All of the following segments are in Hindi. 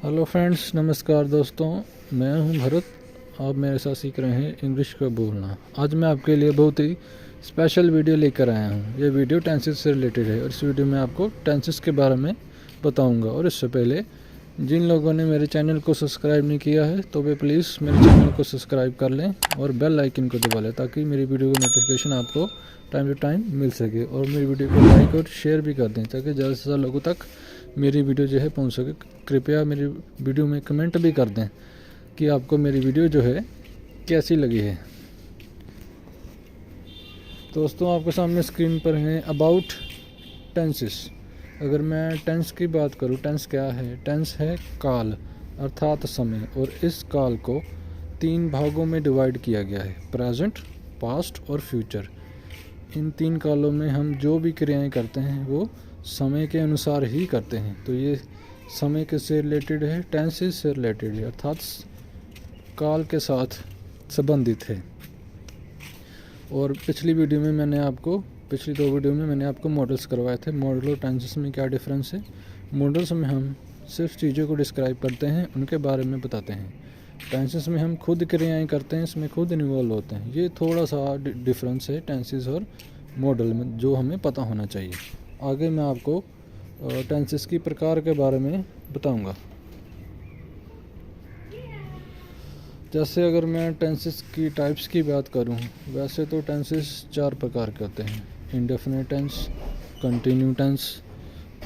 हेलो फ्रेंड्स, नमस्कार दोस्तों। मैं हूं भरत। आप मेरे साथ सीख रहे हैं इंग्लिश का बोलना। आज मैं आपके लिए बहुत ही स्पेशल वीडियो लेकर आया हूं। ये वीडियो टेंसेस से रिलेटेड है और इस वीडियो में आपको टेंसेस के बारे में बताऊंगा। और इससे पहले जिन लोगों ने मेरे चैनल को सब्सक्राइब नहीं किया है तो वे प्लीज़ मेरे चैनल को सब्सक्राइब कर लें और बेल आइकन को दबा लें ताकि मेरी वीडियो का नोटिफिकेशन आपको टाइम टू टाइम मिल सके। और मेरी वीडियो को लाइक और शेयर भी कर दें ताकि ज़्यादा से ज़्यादा लोगों तक मेरी वीडियो जो है पहुंच सके। कृपया मेरी वीडियो में कमेंट भी कर दें कि आपको मेरी वीडियो जो है कैसी लगी है। दोस्तों, आपके सामने स्क्रीन पर है अबाउट टेंसेस। अगर मैं टेंस की बात करूं, टेंस क्या है? टेंस है काल अर्थात समय, और इस काल को 3 भागों में डिवाइड किया गया है: प्रेजेंट, पास्ट और फ्यूचर। इन 3 कालों में हम जो भी क्रियाएं करते हैं वो समय के अनुसार ही करते हैं। तो ये समय के से रिलेटेड है, टेंसेस से रिलेटेड है, अर्थात काल के साथ संबंधित है। और पिछली 2 वीडियो में मैंने आपको मॉडल्स करवाए थे। मॉडल और टेंसेस में क्या डिफरेंस है? मॉडल्स में हम सिर्फ चीज़ों को डिस्क्राइब करते हैं, उनके बारे में बताते हैं। टेंसेस में हम खुद क्रियाएं करते हैं, इसमें खुद इन्वॉल्व होते हैं। ये थोड़ा सा डिफरेंस है टेंसेस और मॉडल में, जो हमें पता होना चाहिए। आगे मैं आपको टेंसेस की प्रकार के बारे में बताऊंगा। जैसे अगर मैं टेंसेस की टाइप्स की बात करूं, वैसे तो टेंसेस 4 प्रकार के होते हैं: indefinite tense, continue tense,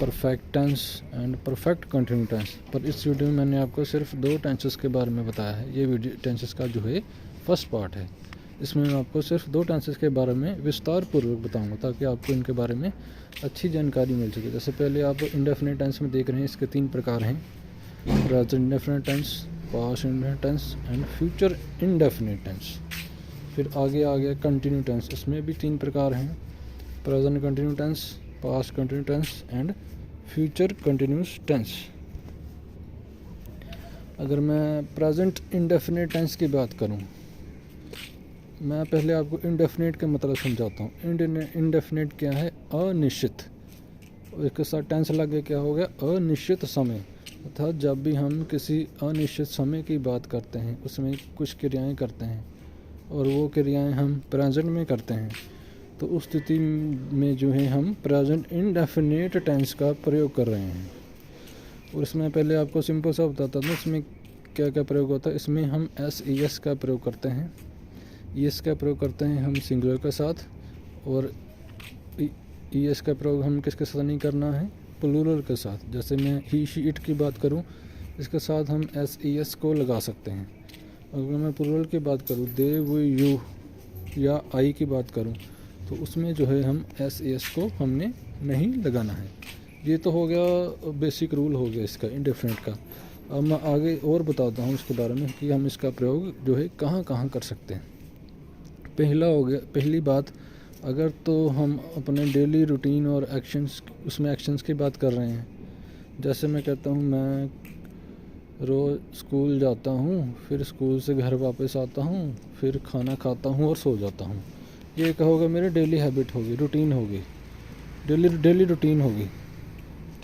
perfect tense and perfect continue tense. पर इस वीडियो में मैंने आपको सिर्फ 2 टेंसेस के बारे में बताया है। ये वीडियो टेंसेस का जो है फर्स्ट पार्ट है। इसमें मैं आपको सिर्फ 2 टेंसेस के बारे में विस्तार पूर्वक बताऊंगा ताकि आपको इनके बारे में अच्छी जानकारी मिल सके। जैसे पहले आप इंडेफिनिट टेंस में देख रहे हैं, इसके 3 प्रकार हैं: present indefinite tense, past indefinite tense and future indefinite tense. फिर आगे आ गया कंटिन्यू टेंस। इसमें भी 3 प्रकार हैं: present continue tense, past continue tense and future continuous tense. अगर मैं प्रेजेंट इंडेफिनिट टेंस की बात करूं, मैं पहले आपको इंडेफिनिट का मतलब समझाता हूँ। इंडेफिनिट क्या है? अनिश्चित। इसके साथ टेंस लगे क्या हो गया? अनिश्चित समय। अर्थात जब भी हम किसी अनिश्चित समय की बात करते हैं, उसमें कुछ क्रियाएं करते हैं और वो क्रियाएं हम प्रेजेंट में करते हैं, तो उस स्थिति में जो है हम प्रेजेंट इंडेफिनिट टेंस का प्रयोग कर रहे हैं। और इसमें पहले आपको सिंपल सा बताता हूँ इसमें क्या क्या प्रयोग होता है। इसमें हम एस का प्रयोग करते हैं, ईएस का प्रयोग करते हैं हम सिंगुलर के साथ, और ईएस का प्रयोग हम किसके साथ नहीं करना है? प्लूरल के साथ। जैसे मैं ही, शी, इट की बात करूं, इसके साथ हम एस को लगा सकते हैं। अगर मैं प्लूरल की बात करूं, दे, वी, यू या आई की बात करूं, तो उसमें जो है हम एस को हमने नहीं लगाना है। ये तो हो गया बेसिक रूल हो गया इसका इंडेफिनिट का। अब मैं आगे और बताता हूँ इसके बारे में कि हम इसका प्रयोग जो है कहाँ कहाँ कर सकते हैं। पहली बात, अगर तो हम अपने डेली रूटीन और एक्शंस की बात कर रहे हैं। जैसे मैं कहता हूँ मैं रोज़ स्कूल जाता हूँ, फिर स्कूल से घर वापस आता हूँ, फिर खाना खाता हूँ और सो जाता हूँ। ये कहोगे मेरी डेली हैबिट होगी, रूटीन होगी, डेली रूटीन होगी।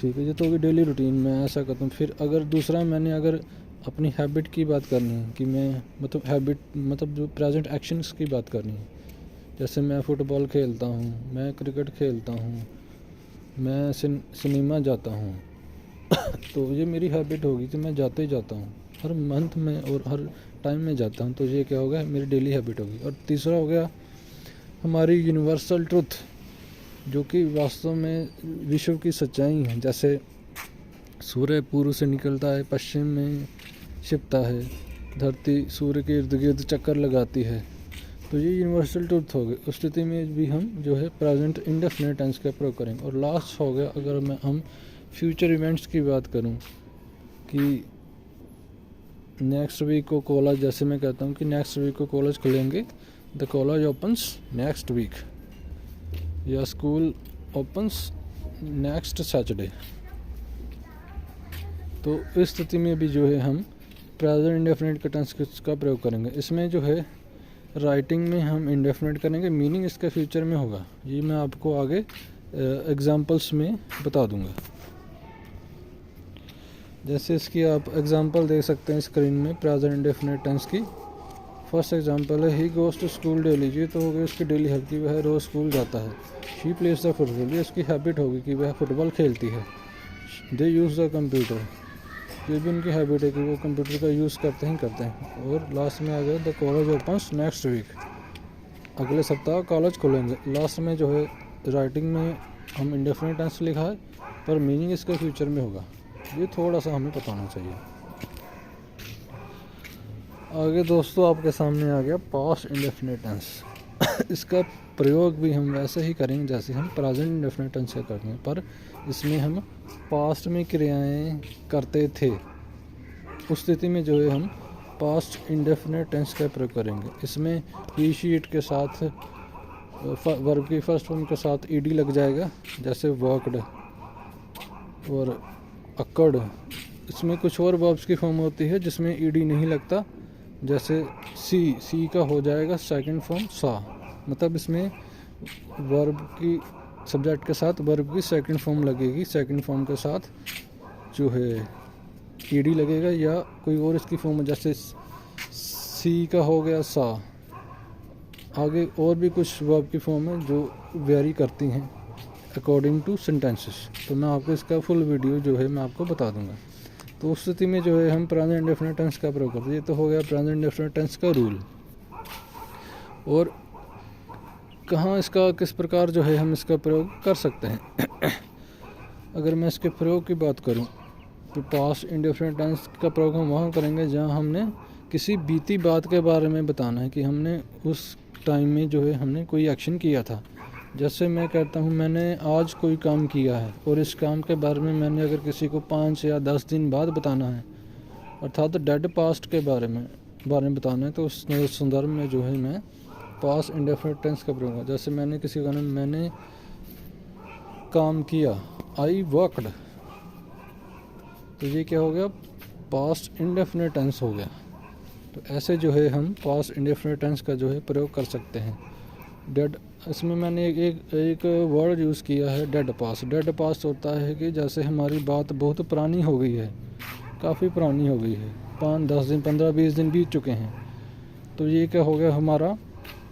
ठीक है, ये तो होगी डेली रूटीन, मैं ऐसा करता हूँ। फिर अगर दूसरा मैंने अगर अपनी हैबिट की बात करनी है कि मैं मतलब जो प्रेजेंट एक्शंस की बात करनी है, जैसे मैं फ़ुटबॉल खेलता हूँ, मैं क्रिकेट खेलता हूँ, मैं सिनेमा जाता हूँ तो ये मेरी हैबिट होगी कि मैं जाते ही जाता हूँ, हर मंथ में और हर टाइम में जाता हूँ। तो ये क्या होगा? मेरी डेली हैबिट होगी। और तीसरा हो गया हमारी यूनिवर्सल ट्रुथ, जो कि वास्तव में विश्व की सच्चाई है। जैसे सूर्य पूर्व से निकलता है, पश्चिम में छिपता है, धरती सूर्य के इर्द गिर्द चक्कर लगाती है। तो ये यूनिवर्सल ट्रुथ हो गई। उस स्थिति में भी हम जो है प्रेजेंट इंडेफिनिट टेंस का प्रयोग करेंगे। और लास्ट हो गया, अगर हम फ्यूचर इवेंट्स की बात करूं कि नेक्स्ट वीक को कॉलेज, जैसे मैं कहता हूं कि नेक्स्ट वीक को कॉलेज खुलेंगे, the college opens next week, या स्कूल ओपन्स नेक्स्ट सैटरडे। तो इस स्थिति में भी जो है हम प्रेजेंट इंडेफिनिट टेंस का प्रयोग करेंगे। इसमें जो है राइटिंग में हम इंडेफिनिट करेंगे, मीनिंग इसका फ्यूचर में होगा। ये मैं आपको आगे एग्जांपल्स में बता दूंगा। जैसे इसकी आप एग्जांपल देख सकते हैं स्क्रीन में प्रेजेंट इंडेफिनिट टेंस की। फर्स्ट एग्जांपल है he goes to school daily, ये तो हो गई उसकी डेली हैबिट की वह रोज़ स्कूल जाता है। शी प्लेज द फुटबॉल, ये उसकी हैबिट होगी कि वह फुटबॉल खेलती है। दे यूज़ द कंप्यूटर, ये भी उनकी हैबिट है कि वो कंप्यूटर का यूज़ करते हैं। और लास्ट में आ गया the college opens next week, अगले सप्ताह कॉलेज खुलेंगे। लास्ट में जो है राइटिंग में हम इंडेफिनिट टेंस लिखा है पर मीनिंग इसका फ्यूचर में होगा, ये थोड़ा सा हमें पता होना चाहिए। आगे दोस्तों आपके सामने आ गया पास्ट इंडेफिनिट टेंस। इसका प्रयोग भी हम वैसे ही करेंगे जैसे हम प्रेजेंट इंडेफिनिट टेंस का करते हैं, पर इसमें हम पास्ट में क्रियाएं करते थे, उस स्थिति में जो है हम पास्ट इंडेफिनिट टेंस का प्रयोग करेंगे। इसमें ही शीट के साथ वर्ब की फर्स्ट फॉर्म के साथ ईडी लग जाएगा, जैसे वर्कड और अकड़। इसमें कुछ और वर्ब्स की फॉर्म होती है जिसमें ईडी नहीं लगता, जैसे सी का हो जाएगा सेकंड फॉर्म सा, मतलब इसमें वर्ब की सब्जेक्ट के साथ वर्ब की सेकंड फॉर्म लगेगी, सेकंड फॉर्म के साथ जो है ईडी लगेगा या कोई और इसकी फॉर्म, जैसे सी का हो गया सा। आगे और भी कुछ वर्ब की फॉर्म है जो वेरी करती हैं अकॉर्डिंग टू सेंटेंसेस, तो मैं आपको इसका फुल वीडियो जो है मैं आपको बता दूंगा। तो उस स्थिति में जो है हम प्रेजेंट इंडेफिनिट टेंस का प्रयोग करते हैं। ये तो हो गया प्रेजेंट इंडेफिनिट टेंस का रूल। और कहाँ इसका किस प्रकार जो है हम इसका प्रयोग कर सकते हैं। अगर मैं इसके प्रयोग की बात करूं तो पास्ट इंडेफिनिट टेंस का प्रयोग हम वहाँ करेंगे जहाँ हमने किसी बीती बात के बारे में बताना है कि हमने उस टाइम में जो है हमने कोई एक्शन किया था। जैसे मैं कहता हूँ मैंने आज कोई काम किया है और इस काम के बारे में मैंने अगर किसी को 5 या 10 दिन बाद बताना है, अर्थात डेड पास्ट के बारे में बताना है, तो उस संदर्भ में जो है मैं पास्ट इंडेफिनिट टेंस का प्रयोग। जैसे मैंने किसी का मैंने काम किया, आई वर्कड, तो ये क्या हो गया पास्ट इंडेफिनिट टेंस हो गया। तो ऐसे जो है हम पास्ट इंडेफिनिट टेंस का जो है प्रयोग कर सकते हैं। डेड, इसमें मैंने एक वर्ड यूज़ किया है डेड पास्ट। डेड पास्ट होता है कि जैसे हमारी बात बहुत पुरानी हो गई है, काफ़ी पुरानी हो गई है, 5, 10 दिन, 15, 20 दिन बीत चुके हैं, तो ये क्या हो गया हमारा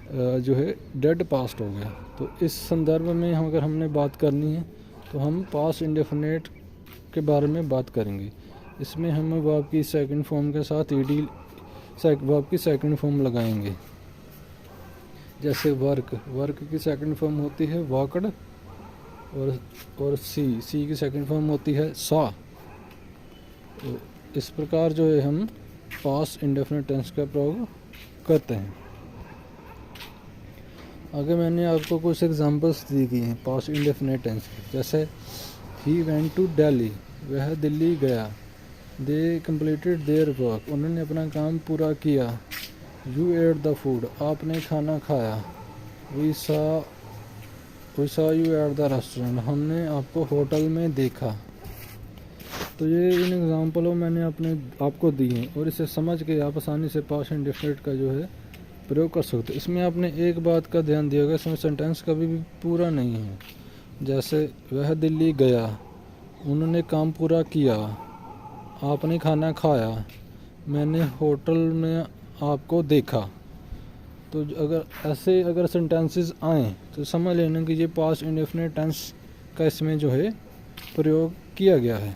जो है डेड पास्ट हो गया। तो इस संदर्भ में हम अगर हमने बात करनी है तो हम पास्ट इंडेफिनिट के बारे में बात करेंगे। इसमें हम वर्ब की सेकंड फॉर्म के साथ ईडी वर्ब की सेकंड फॉर्म लगाएंगे। जैसे वर्क की सेकंड फॉर्म होती है वर्कड, और सी की सेकंड फॉर्म होती है सा। तो इस प्रकार जो है हम पास्ट इंडेफिनिट टेंस का प्रयोग करते हैं। आगे मैंने आपको कुछ एग्जांपल्स दी गई हैं पास्ट इंडेफिनिट टेंस की, जैसे ही वेंट टू दिल्ली, वह दिल्ली गया। दे कंप्लीटेड देयर वर्क, उन्होंने अपना काम पूरा किया। यू एट द फूड, आपने खाना खाया। We saw you at the restaurant, हमने आपको होटल में देखा। तो ये इन एग्जांपलों मैंने आपको दी हैं और इसे समझ के आप आसानी से पास्ट इंडेफिनिट का जो है प्रयोग कर सकते हैं। इसमें आपने एक बात का ध्यान दिया होगा, इसमें सेंटेंस कभी भी पूरा नहीं है। जैसे वह दिल्ली गया, उन्होंने काम पूरा किया, आपने खाना खाया, मैंने होटल में आपको देखा। तो अगर सेंटेंसेस आएँ तो समझ लेना कि ये पास्ट इंडेफिनिट टेंस का इसमें जो है प्रयोग किया गया है।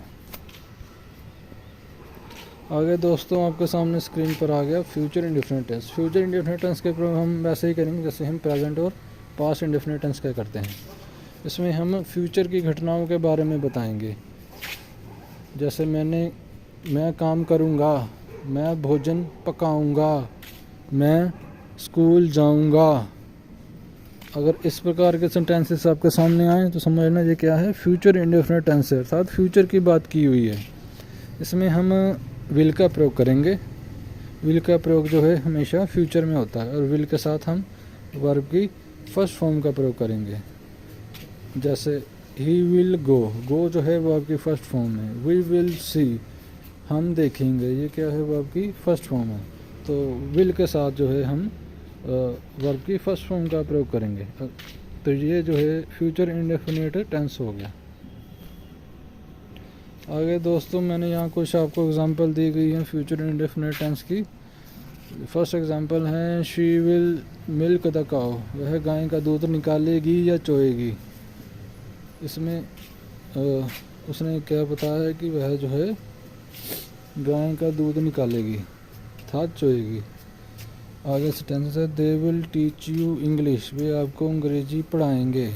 आगे दोस्तों आपके सामने स्क्रीन पर आ गया future indefinite tense. Future indefinite tense के प्रयोग हम वैसे ही करेंगे जैसे हम प्रेजेंट और पास्ट इंडेफिनिट टेंस का करते हैं। इसमें हम फ्यूचर की घटनाओं के बारे में बताएंगे। जैसे मैं काम करूँगा, मैं भोजन पकाऊँगा, मैं स्कूल जाऊँगा। अगर इस प्रकार के सेंटेंसेस आपके सामने आए तो समझ लेना ये क्या है, फ्यूचर इंडेफिनिट टेंस है, अर्थात फ्यूचर की बात की हुई है। इसमें हम विल का प्रयोग करेंगे। विल का प्रयोग जो है हमेशा फ्यूचर में होता है और विल के साथ हम वर्ब की फर्स्ट फॉर्म का प्रयोग करेंगे। जैसे ही विल गो जो है वर्ब की फर्स्ट फॉर्म है। वी विल सी, हम देखेंगे, ये क्या है वर्ब की फर्स्ट फॉर्म है। तो विल के साथ जो है हम वर्ब की फर्स्ट फॉर्म का प्रयोग करेंगे। तो ये जो है फ्यूचर इंडेफिनिट टेंस हो गया। आगे दोस्तों मैंने यहाँ कुछ आपको एग्जांपल दी गई है फ्यूचर इंडेफिनिट टेंस की। फर्स्ट एग्जांपल है she will milk the cow, वह गाय का दूध निकालेगी या चोएगी। इसमें उसने क्या बताया है कि वह जो है गाय का दूध निकालेगी अर्थात चोएगी। आगे सेंटेंस है they will teach you English, वे आपको अंग्रेजी पढ़ाएंगे।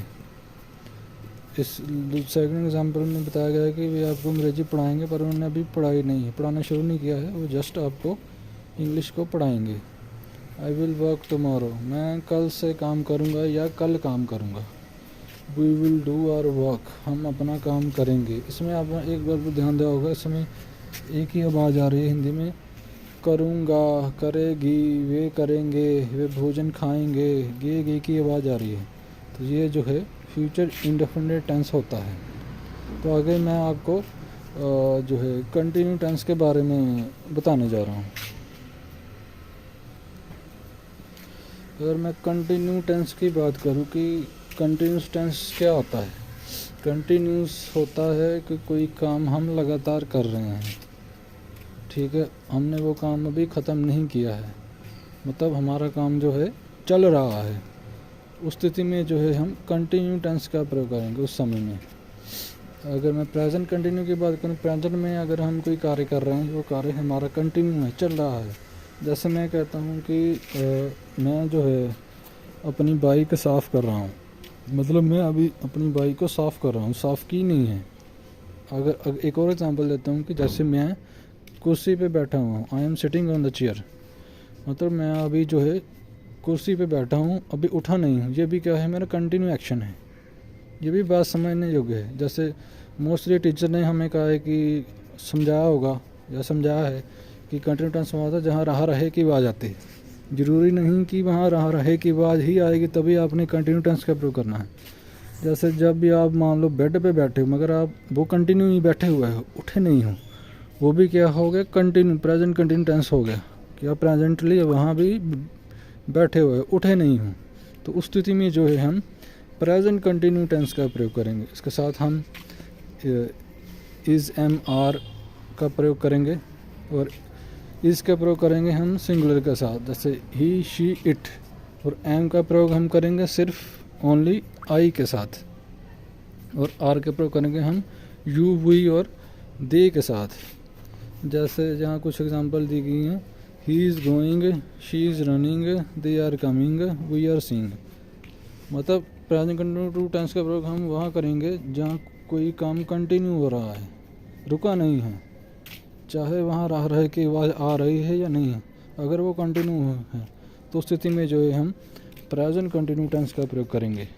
इस सेकंड एग्जांपल में बताया गया है कि वे आपको अंग्रेजी पढ़ाएंगे, पर उन्होंने अभी पढ़ाई नहीं है, पढ़ाना शुरू नहीं किया है, वो जस्ट आपको इंग्लिश को पढ़ाएंगे। आई विल वर्क टुमारो, मैं कल से काम करूँगा या कल काम करूँगा। We will do our work, हम अपना काम करेंगे। इसमें आप एक बार भी ध्यान दिया होगा, इसमें एक ही आवाज़ आ रही है हिंदी में, करूँगा, करेगी, वे करेंगे, वे भोजन खाएंगे, ये गे की आवाज़ आ रही है। तो ये जो है फ्यूचर इंडेफिनिट टेंस होता है। तो आगे मैं आपको जो है कंटिन्यू टेंस के बारे में बताने जा रहा हूँ। अगर मैं कंटिन्यू टेंस की बात करूँ कि कंटिन्यूस टेंस क्या होता है। कंटिन्यूस होता है कि कोई काम हम लगातार कर रहे हैं, ठीक है, हमने वो काम अभी ख़त्म नहीं किया है, मतलब हमारा काम जो है चल रहा है। उस स्थिति में जो है हम कंटिन्यू टेंस का प्रयोग करेंगे उस समय में। अगर मैं प्रेजेंट कंटिन्यू की बात करूँ, प्रेजेंट में अगर हम कोई कार्य कर रहे हैं, वो कार्य हमारा कंटिन्यू है, चल रहा है। जैसे मैं कहता हूँ कि मैं जो है अपनी बाइक साफ़ कर रहा हूँ, मतलब मैं अभी अपनी बाइक को साफ़ कर रहा हूँ, साफ़ की नहीं है। अगर एक और एग्जांपल देता हूँ कि जैसे मैं कुर्सी पे बैठा हुआ हूँ, I am sitting on the chair, मतलब मैं अभी जो है कुर्सी पे बैठा हूँ, अभी उठा नहीं हूँ। ये भी क्या है, मेरा कंटिन्यू एक्शन है। ये भी बात समझने योग्य है। जैसे मोस्टली टीचर ने हमें कहा है कि समझाया होगा या समझाया है कि कंटिन्यू टेंस वहाँ था जहाँ रहा रहे की आवाज़ आती है। ज़रूरी नहीं कि वहाँ रहा रहे की आवाज़ ही आएगी तभी आपने कंटिन्यू टेंस का प्रयोग करना है। जैसे जब भी आप मान लो बेड पे बैठे हो, मगर आप वो कंटिन्यू ही बैठे हुए हो, उठे नहीं हो, वो भी क्या हो गया, कंटिन्यू प्रेजेंट कंटिन्यू टेंस हो गया कि आप प्रेजेंटली वहाँ भी बैठे हुए हो, उठे नहीं हो। तो उस स्थिति में जो है हम प्रेजेंट कंटिन्यू टेंस का प्रयोग करेंगे। इसके साथ हम इज़ एम आर का प्रयोग करेंगे और इज़ का प्रयोग करेंगे हम सिंगुलर के साथ, जैसे ही, शी, इट। और एम का प्रयोग हम करेंगे सिर्फ ओनली आई के साथ। और आर का प्रयोग करेंगे हम यू, वी और दे के साथ। जैसे जहाँ कुछ एग्जांपल दी गई हैं, he is going, she is running, they are coming, we are seeing. मतलब प्रेजेंट कंटिन्यू टेंस का प्रयोग हम वहाँ करेंगे जहाँ कोई काम कंटिन्यू हो रहा है, रुका नहीं है, चाहे वहाँ रह रहे की आवाज़ आ रही है या नहीं है। अगर वो कंटिन्यू है तो स्थिति में जो है हम प्रेजेंट कंटिन्यू टेंस का प्रयोग करेंगे।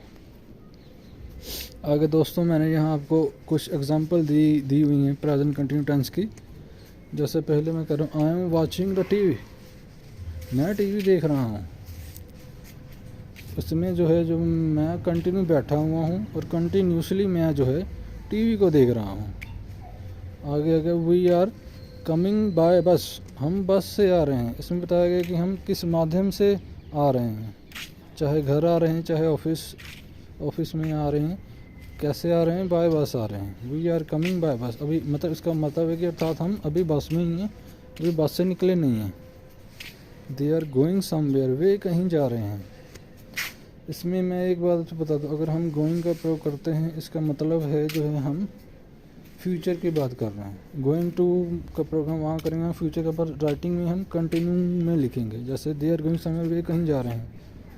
आगे दोस्तों मैंने यहाँ आपको कुछ एग्जांपल दी हुई हैं प्रेजेंट कंटिन्यू टेंस की। जैसे पहले मैं कर रहा हूँ, I am watching the TV, मैं टीवी देख रहा हूँ। इसमें जो है जो मैं कंटिन्यू बैठा हुआ हूँ और कंटिन्यूसली मैं जो है टीवी को देख रहा हूँ। आगे वी आर कमिंग बाय बस, हम बस से आ रहे हैं। इसमें बताया गया कि हम किस माध्यम से आ रहे हैं, चाहे घर आ रहे हैं, चाहे ऑफिस में आ रहे हैं, कैसे आ रहे हैं, बाय बस आ रहे हैं। वी आर कमिंग बाय बस, अभी मतलब इसका मतलब है कि अर्थात हम अभी बस में ही हैं, अभी बस से निकले नहीं हैं। दे आर गोइंग समवेयर, वे कहीं जा रहे हैं। इसमें मैं एक बात बता दूँ, अगर हम गोइंग का प्रयोग करते हैं, इसका मतलब है जो है हम फ्यूचर की बात कर रहे हैं। गोइंग टू का प्रयोग हम वहाँ करेंगे, हम फ्यूचर का, पर राइटिंग में हम कंटिन्यू में लिखेंगे। जैसे दे आर गोइंग समवेयर, वे कहीं जा रहे हैं,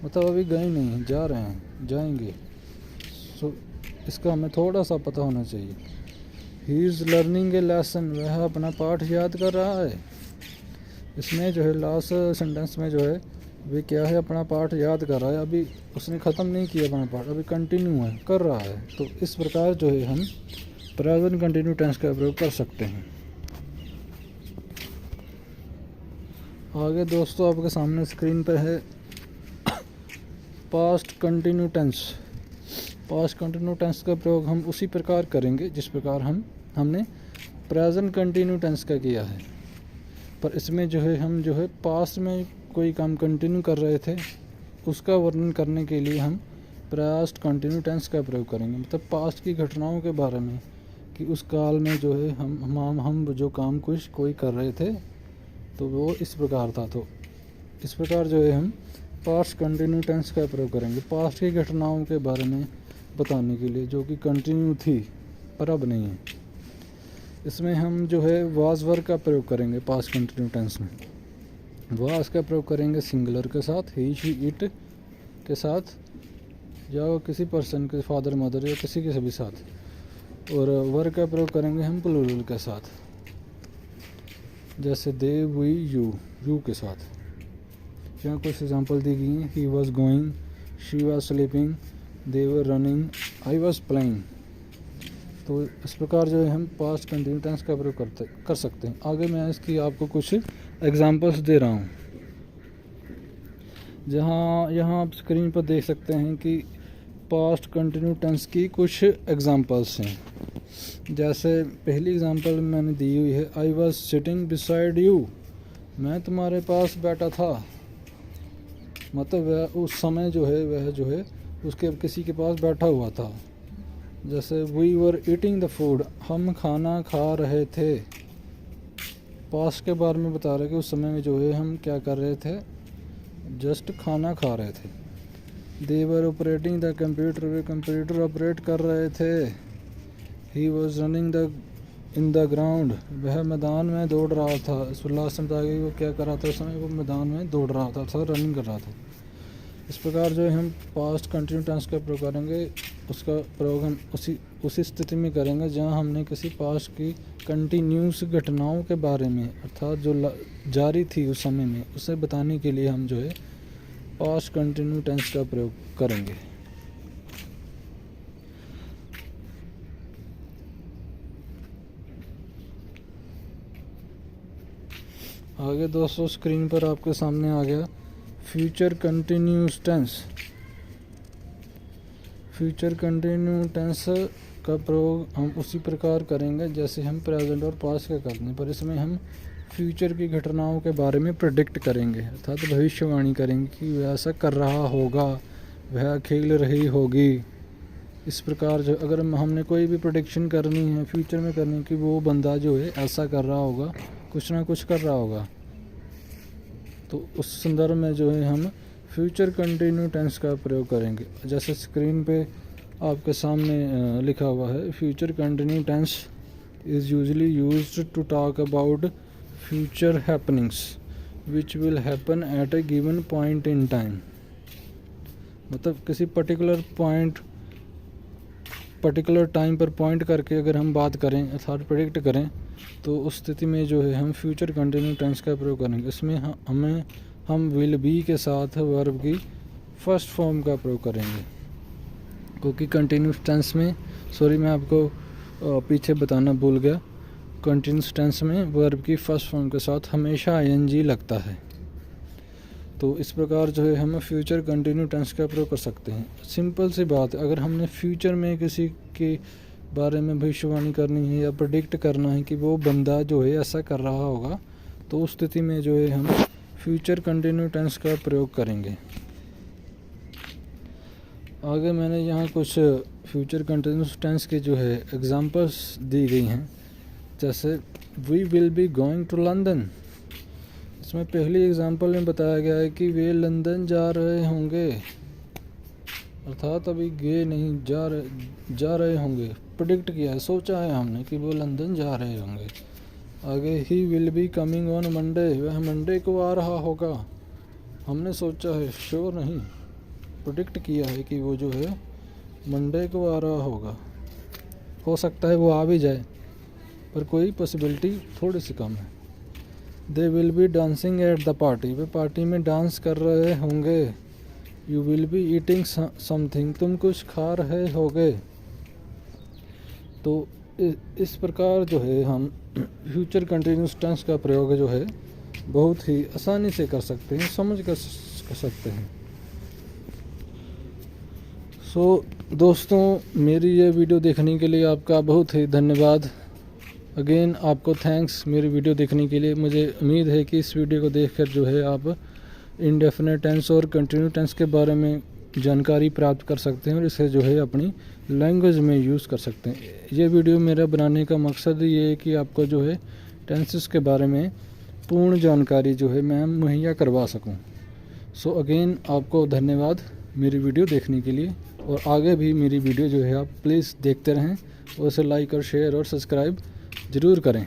मतलब अभी गए नहीं हैं, जा रहे हैं, जाएंगे। सो इसका हमें थोड़ा सा पता होना चाहिए। He is learning A lesson, वह अपना पाठ याद कर रहा है। इसमें जो है लास्ट सेंटेंस में जो है वे क्या है, अपना पाठ याद कर रहा है, अभी उसने ख़त्म नहीं किया अपना पाठ, अभी कंटिन्यू है, कर रहा है। तो इस प्रकार जो है हम प्रेजेंट कंटिन्यू टेंस का प्रयोग कर सकते हैं। आगे दोस्तों आपके सामने स्क्रीन पर है past continue tense. Past continue tense का प्रयोग हम उसी प्रकार करेंगे जिस प्रकार हमने प्रेजेंट कंटिन्यू टेंस का किया है, पर इसमें जो है हम जो है पास्ट में कोई काम कंटिन्यू कर रहे थे, उसका वर्णन करने के लिए हम पास्ट कंटिन्यू टेंस का प्रयोग करेंगे। मतलब पास्ट की घटनाओं के बारे में कि उस काल में जो है हम जो काम कोई कर रहे थे तो वो इस प्रकार था। तो इस प्रकार जो है हम पास्ट कंटिन्यू टेंस का प्रयोग करेंगे पास्ट की घटनाओं के बारे में बताने के लिए जो कि कंटिन्यू थी पर अब नहीं है। इसमें हम जो है वाज वर्ब का प्रयोग करेंगे पास्ट कंटिन्यू टेंस में। वाज का प्रयोग करेंगे सिंगुलर के साथ, ही शी इट के साथ, या किसी पर्सन के फादर मदर या किसी के सभी साथ। और वर्ब का प्रयोग करेंगे हम प्लूरल के साथ, जैसे दे, वी, यू के साथ। यहाँ कुछ एग्जांपल दी गई हैं। He was going, she was sleeping, they were running, I was playing. तो इस प्रकार जो है हम पास्ट कंटिन्यू टेंस का प्रयोग कर सकते हैं। आगे मैं इसकी आपको कुछ एग्जांपल्स दे रहा हूँ। यहाँ आप स्क्रीन पर देख सकते हैं कि पास्ट कंटिन्यू टेंस की कुछ एग्जांपल्स हैं। जैसे पहली एग्जांपल मैंने दी हुई है, I was sitting beside you, मैं तुम्हारे पास बैठा था। मतलब वह उस समय जो है वह जो है उसके किसी के पास बैठा हुआ था। जैसे we were eating the food, हम खाना खा रहे थे। पास्ट के बारे में बता रहे कि उस समय में जो है हम क्या कर रहे थे, जस्ट खाना खा रहे थे। They were operating the computer, वे कंप्यूटर ऑपरेट कर रहे थे। He was running in the ground, वह मैदान में दौड़ रहा था। इस लास्ट में बताया वो क्या कर रहा था, उस समय वो मैदान में दौड़ रहा था रनिंग कर रहा था। इस प्रकार जो है हम पास्ट कंटिन्यू टेंस का प्रयोग करेंगे। उसका प्रयोग हम उसी स्थिति में करेंगे जहां हमने किसी पास्ट की कंटिन्यूस घटनाओं के बारे में, अर्थात जो जारी थी उस समय में, उसे बताने के लिए हम जो है पास्ट कंटिन्यू टेंस का प्रयोग करेंगे। आगे दोस्तों स्क्रीन पर आपके सामने आ गया future continuous tense. Future continue tense का प्रयोग हम उसी प्रकार करेंगे जैसे हम प्रेजेंट और पास्ट का करते हैं, पर इसमें हम फ्यूचर की घटनाओं के बारे में प्रेडिक्ट करेंगे, अर्थात भविष्यवाणी करेंगे कि वह ऐसा कर रहा होगा, वह खेल रही होगी। इस प्रकार जो अगर हमने कोई भी प्रेडिक्शन करनी है फ्यूचर में करनी है कि वो बंदा जो है ऐसा कर रहा होगा, कुछ ना कुछ कर रहा होगा, तो उस संदर्भ में जो है हम फ्यूचर कंटिन्यू टेंस का प्रयोग करेंगे। जैसे स्क्रीन पे आपके सामने लिखा हुआ है, future continue tense is usually used to talk about future happenings which will happen at a given point in time. मतलब किसी पर्टिकुलर टाइम पर पॉइंट करके अगर हम बात करें अर्थात प्रेडिक्ट करें, तो उस स्थिति में जो है हम फ्यूचर कंटिन्यू टेंस का प्रयोग करेंगे। इसमें हम विल बी के साथ वर्ब की फर्स्ट फॉर्म का प्रयोग करेंगे, क्योंकि कंटिन्यूस टेंस में मैं आपको पीछे बताना भूल गया, कंटिन्यूस टेंस में वर्ब की फर्स्ट फॉर्म के साथ हमेशा ing लगता है। तो इस प्रकार जो है हम फ्यूचर कंटिन्यू टेंस का प्रयोग कर सकते हैं। सिंपल सी बात है, अगर हमने फ्यूचर में किसी के बारे में भविष्यवाणी करनी है या प्रेडिक्ट करना है कि वो बंदा जो है ऐसा कर रहा होगा, तो उस स्थिति में जो है हम फ्यूचर कंटिन्यू टेंस का प्रयोग करेंगे। आगे मैंने यहाँ कुछ फ्यूचर कंटिन्यूस टेंस के जो है एग्जांपल्स दी गई हैं। जैसे we will be going to London, इसमें पहली एग्जांपल में बताया गया है कि वे लंदन जा रहे होंगे, अर्थात अभी गए नहीं, जा रहे होंगे। प्रेडिक्ट किया है, सोचा है हमने कि वो लंदन जा रहे होंगे। आगे he will be coming on Monday, वह मंडे को आ रहा होगा। हमने सोचा है, श्योर नहीं, प्रेडिक्ट किया है कि वो जो है मंडे को आ रहा होगा। हो सकता है वो आ भी जाए, पर कोई पॉसिबिलिटी थोड़ी सी कम है। They will be dancing at the party, way party में डांस कर रहे होंगे। You will be eating something, तुम कुछ खा रहे होगे। तो इस प्रकार जो है हम फ्यूचर कंटिन्यूस टेंस का प्रयोग जो है बहुत ही आसानी से कर सकते हैं, समझ कर सकते हैं। दोस्तों, मेरी ये वीडियो देखने के लिए आपका बहुत ही धन्यवाद। अगेन आपको थैंक्स मेरी वीडियो देखने के लिए। मुझे उम्मीद है कि इस वीडियो को देखकर जो है आप इंडेफिनिट टेंस और कंटिन्यू टेंस के बारे में जानकारी प्राप्त कर सकते हैं और इसे जो है अपनी लैंग्वेज में यूज़ कर सकते हैं। ये वीडियो मेरा बनाने का मकसद ये है कि आपको जो है टेंसेस के बारे में पूर्ण जानकारी जो है मैं मुहैया करवा सकूं। सो अगेन आपको धन्यवाद मेरी वीडियो देखने के लिए, और आगे भी मेरी वीडियो जो है आप प्लीज़ देखते रहें और उसे लाइक और शेयर और सब्सक्राइब ज़रूर करें।